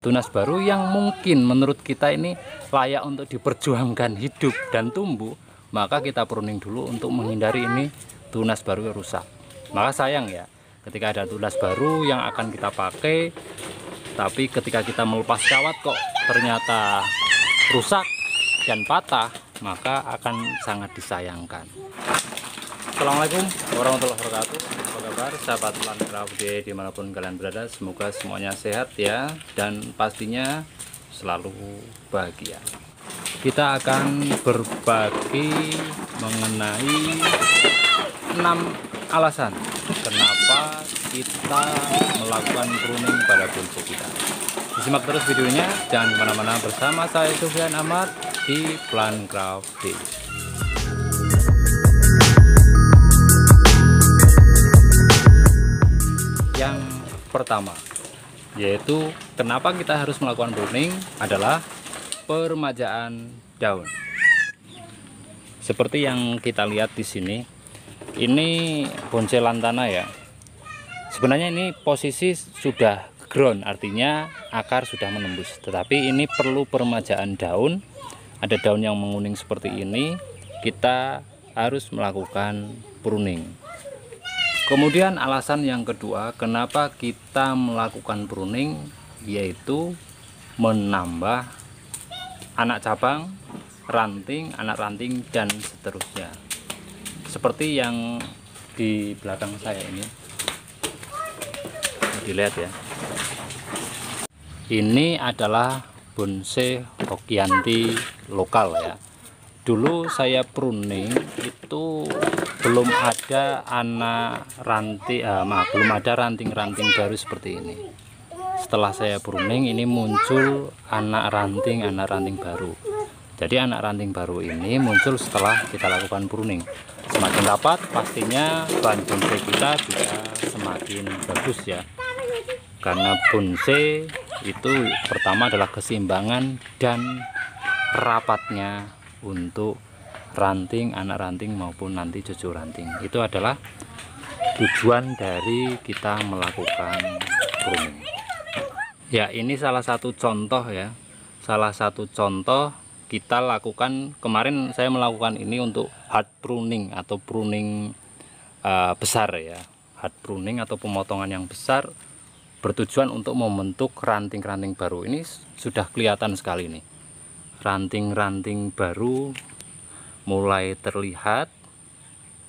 tunas baru yang mungkin menurut kita ini layak untuk diperjuangkan hidup dan tumbuh, maka kita pruning dulu untuk menghindari ini tunas baru rusak. Maka sayang ya, ketika ada tunas baru yang akan kita pakai, tapi ketika kita melepas kawat kok ternyata rusak dan patah, maka akan sangat disayangkan. Assalamualaikum warahmatullahi wabarakatuh. Apa kabar sahabat Plancraft dimanapun kalian berada? Semoga semuanya sehat ya, dan pastinya selalu bahagia. Kita akan berbagi mengenai 6 alasan kenapa kita melakukan pruning pada bonsai kita. Disimak terus videonya, jangan kemana-mana, bersama saya Sufyan Ahmad di Plancraft. Yang pertama, yaitu kenapa kita harus melakukan pruning adalah peremajaan daun. Seperti yang kita lihat di sini, ini bonsai lantana ya. Sebenarnya ini posisi sudah ground, artinya akar sudah menembus, tetapi ini perlu peremajaan daun. Ada daun yang menguning seperti ini, kita harus melakukan pruning. Kemudian alasan yang kedua kenapa kita melakukan pruning, yaitu menambah anak cabang, ranting, anak ranting, dan seterusnya. Seperti yang di belakang saya ini, dilihat ya. Ini adalah bonsai Hokianti lokal ya. Dulu saya pruning itu belum ada anak ranting, belum ada ranting-ranting baru seperti ini. Setelah saya pruning, ini muncul anak ranting baru. Jadi anak ranting baru ini muncul setelah kita lakukan pruning. Semakin rapat, pastinya bahan bonsai kita juga semakin bagus ya. Karena bonsai itu pertama adalah keseimbangan dan rapatnya untuk ranting, anak ranting maupun nanti cucu ranting. Itu adalah tujuan dari kita melakukan pruning. Ya, ini salah satu contoh ya. Salah satu contoh kita lakukan kemarin. Saya melakukan ini untuk hard pruning atau pruning besar ya. Hard pruning atau pemotongan yang besar, bertujuan untuk membentuk ranting-ranting baru. Ini sudah kelihatan sekali nih. Ranting-ranting baru mulai terlihat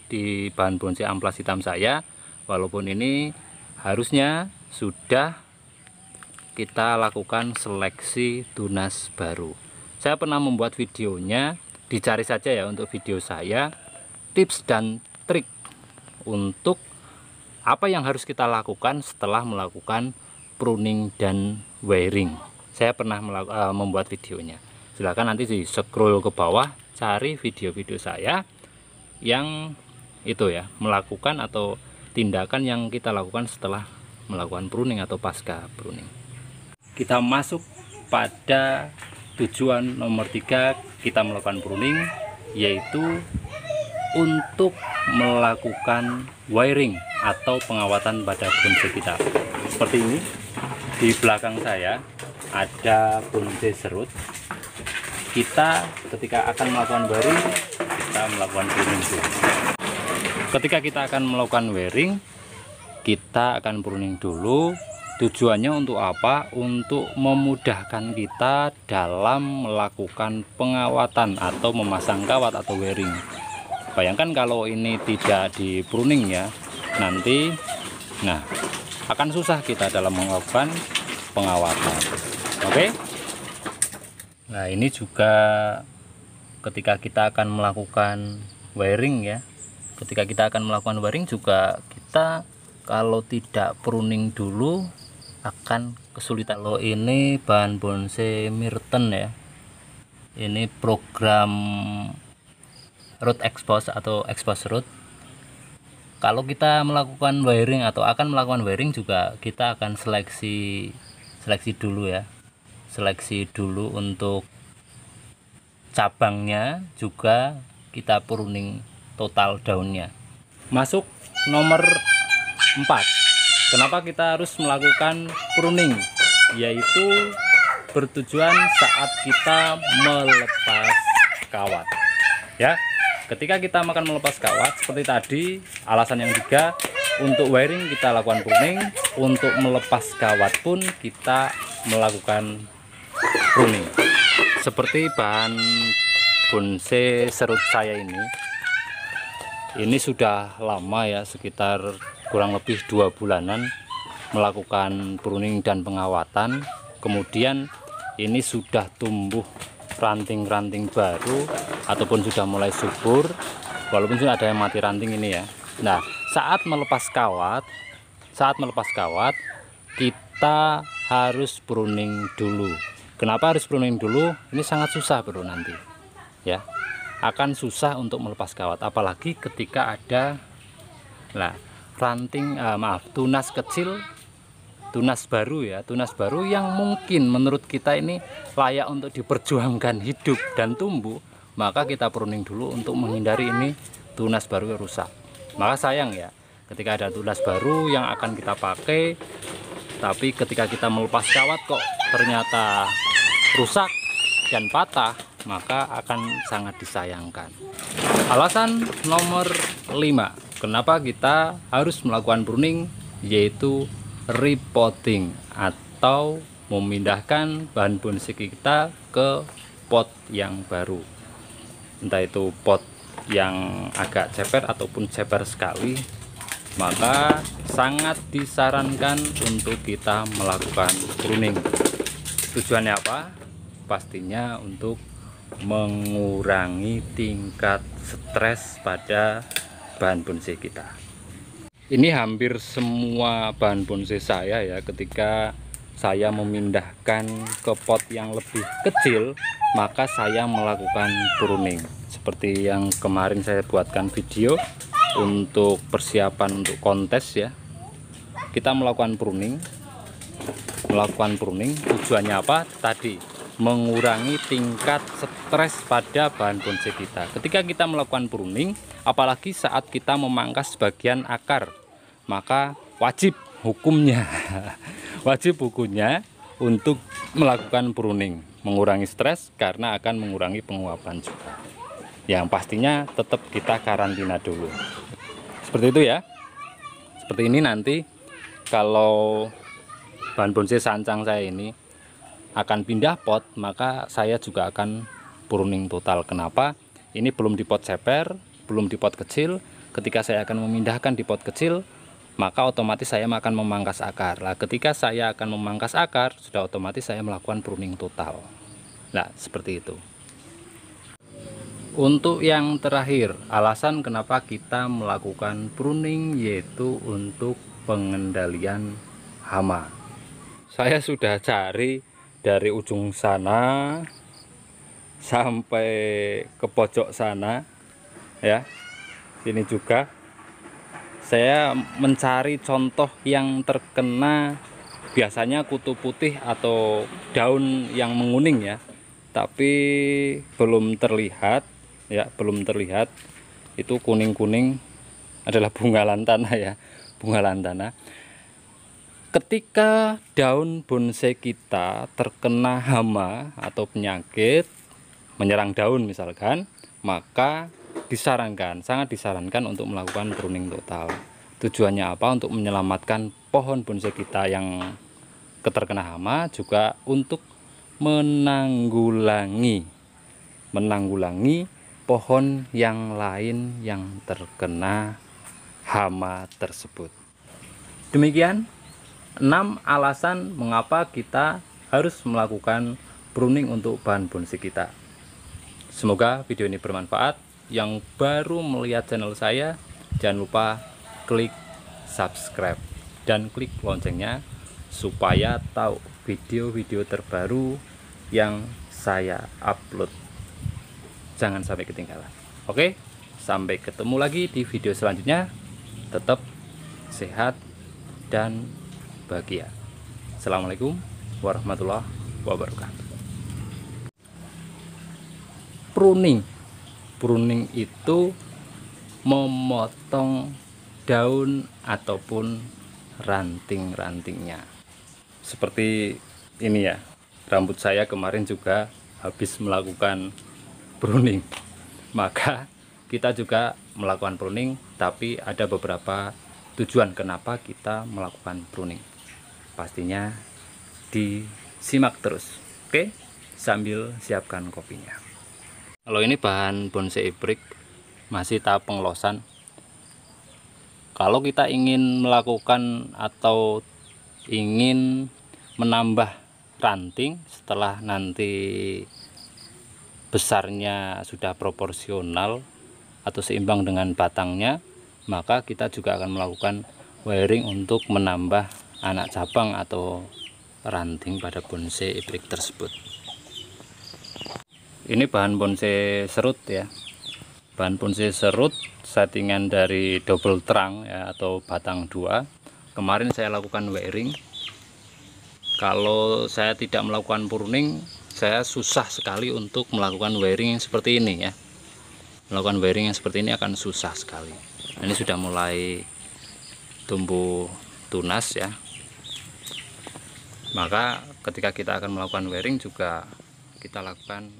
di bahan bonsai amplas hitam saya, walaupun ini harusnya sudah kita lakukan seleksi tunas baru. Saya pernah membuat videonya, dicari saja ya untuk video saya, tips dan trik untuk apa yang harus kita lakukan setelah melakukan pruning dan wiring. Saya pernah membuat videonya. Silahkan nanti di scroll ke bawah, cari video-video saya yang itu ya, melakukan atau tindakan yang kita lakukan setelah melakukan pruning atau pasca pruning. Kita masuk pada tujuan nomor 3 kita melakukan pruning, yaitu untuk melakukan wiring atau pengawatan pada bonsai kita. Seperti ini, di belakang saya ada bonsai serut. Kita ketika akan melakukan wiring, kita melakukan pruning dulu. Ketika kita akan melakukan wiring, kita akan pruning dulu. Tujuannya untuk apa? Untuk memudahkan kita dalam melakukan pengawatan atau memasang kawat atau wiring. Bayangkan kalau ini tidak di pruning ya, nanti akan susah kita dalam melakukan pengawatan. Oke? Nah, ini juga ketika kita akan melakukan wiring ya. Ketika kita akan melakukan wiring juga kita kalau tidak pruning dulu akan kesulitan. Loh, ini bahan bonsai Myrten ya. Ini program root expose atau expose root. Kalau kita melakukan wiring atau akan melakukan wiring juga kita akan seleksi dulu ya. Seleksi dulu untuk cabangnya, juga kita pruning total daunnya. Masuk nomor 4. Kenapa kita harus melakukan pruning? Yaitu bertujuan saat kita melepas kawat ya. Ketika kita akan melepas kawat seperti tadi, alasan yang ketiga, untuk wiring kita lakukan pruning, untuk melepas kawat pun kita melakukan pruning. Seperti bahan bonsai serut saya ini sudah lama ya, sekitar kurang lebih 2 bulanan melakukan pruning dan pengawatan. Kemudian ini sudah tumbuh ranting-ranting baru ataupun sudah mulai subur, walaupun sudah ada yang mati ranting ini ya. Nah, saat melepas kawat kita harus pruning dulu. Kenapa harus pruning dulu? Ini sangat susah bro nanti ya, akan susah untuk melepas kawat, apalagi ketika ada ranting tunas kecil, tunas baru ya, tunas baru yang mungkin menurut kita ini layak untuk diperjuangkan hidup dan tumbuh, maka kita pruning dulu untuk menghindari ini tunas baru rusak. Maka sayang ya ketika ada tunas baru yang akan kita pakai, tapi ketika kita melepas kawat kok ternyata rusak dan patah, maka akan sangat disayangkan. Alasan nomor 5 kenapa kita harus melakukan pruning, yaitu repotting atau memindahkan bahan bonsai kita ke pot yang baru, entah itu pot yang agak ceper ataupun ceper sekali, maka sangat disarankan untuk kita melakukan pruning. Tujuannya apa? Pastinya untuk mengurangi tingkat stres pada bahan bonsai kita. Ini hampir semua bahan bonsai saya ya, ketika saya memindahkan ke pot yang lebih kecil, maka saya melakukan pruning. Seperti yang kemarin saya buatkan video untuk persiapan untuk kontes ya, kita melakukan pruning. Tujuannya apa? Tadi mengurangi tingkat stres pada bahan bonsai kita. Ketika kita melakukan pruning, apalagi saat kita memangkas bagian akar, maka wajib hukumnya untuk melakukan pruning, mengurangi stres karena akan mengurangi penguapan juga. Yang pastinya tetap kita karantina dulu. Seperti itu ya. Seperti ini nanti kalau bahan bonsai sancang saya ini akan pindah pot, maka saya juga akan pruning total. Kenapa? Ini belum di pot ceper, belum di pot kecil. Ketika saya akan memindahkan di pot kecil, maka otomatis saya akan memangkas akar. Nah, ketika saya akan memangkas akar, sudah otomatis saya melakukan pruning total. Nah, seperti itu. Untuk yang terakhir, alasan kenapa kita melakukan pruning yaitu untuk pengendalian hama. Saya sudah cari dari ujung sana sampai ke pojok sana ya, ini juga saya mencari contoh yang terkena biasanya kutu putih atau daun yang menguning ya, tapi belum terlihat ya, itu kuning-kuning adalah bunga lantana ya, bunga lantana. Ketika daun bonsai kita terkena hama atau penyakit menyerang daun misalkan, maka sangat disarankan untuk melakukan pruning total. Tujuannya apa? Untuk menyelamatkan pohon bonsai kita yang terkena hama, juga untuk menanggulangi pohon yang lain yang terkena hama tersebut. Demikian 6 alasan mengapa kita harus melakukan pruning untuk bahan bonsai kita. Semoga video ini bermanfaat. Yang baru melihat channel saya, jangan lupa klik subscribe dan klik loncengnya supaya tahu video-video terbaru yang saya upload. Jangan sampai ketinggalan. Oke, sampai ketemu lagi di video selanjutnya. Tetap sehat dan bahagia. Assalamualaikum warahmatullahi wabarakatuh. Pruning itu memotong daun ataupun ranting-rantingnya. Seperti ini ya. rambut saya kemarin juga habis melakukan pruning, maka kita juga melakukan pruning, tapi ada beberapa tujuan kenapa kita melakukan pruning. Pastinya disimak terus. Oke, sambil siapkan kopinya. Kalau ini bahan bonsai ibrik masih tahap pengelosan. Kalau kita ingin melakukan atau ingin menambah ranting setelah nanti besarnya sudah proporsional atau seimbang dengan batangnya, maka kita juga akan melakukan wiring untuk menambah anak cabang atau ranting pada bonsai ibrik tersebut. Ini bahan bonsai serut ya, bahan bonsai serut settingan dari double trunk ya, atau batang 2. Kemarin saya lakukan wiring. Kalau saya tidak melakukan pruning, saya susah sekali untuk melakukan wiring yang seperti ini ya. Melakukan wiring yang seperti ini akan susah sekali. Ini sudah mulai tumbuh tunas ya. Maka ketika kita akan melakukan wiring juga kita lakukan